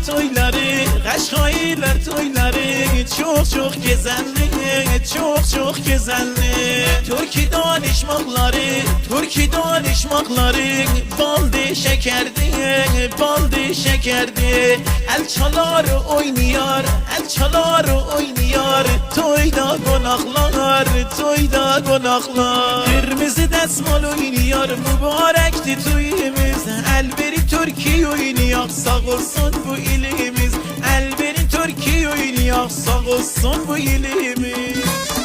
toyları, Kaşkaylar toyları çok güzeldi, çok güzeldi. Türkü danışmakları, Türkü danışmakları baldı şekerdi, baldı şekerdi. El çalar oynuyor, el çalar oynuyor. Toyda konaklar, toyda konaklar. Kırmızı desmal oynuyor, mübarekti toyumuz. El veri Türkiye oynuyor, sağ olsun bu ilimiz. El veri Türkiye oynuyor, sağ olsun bu ilimiz.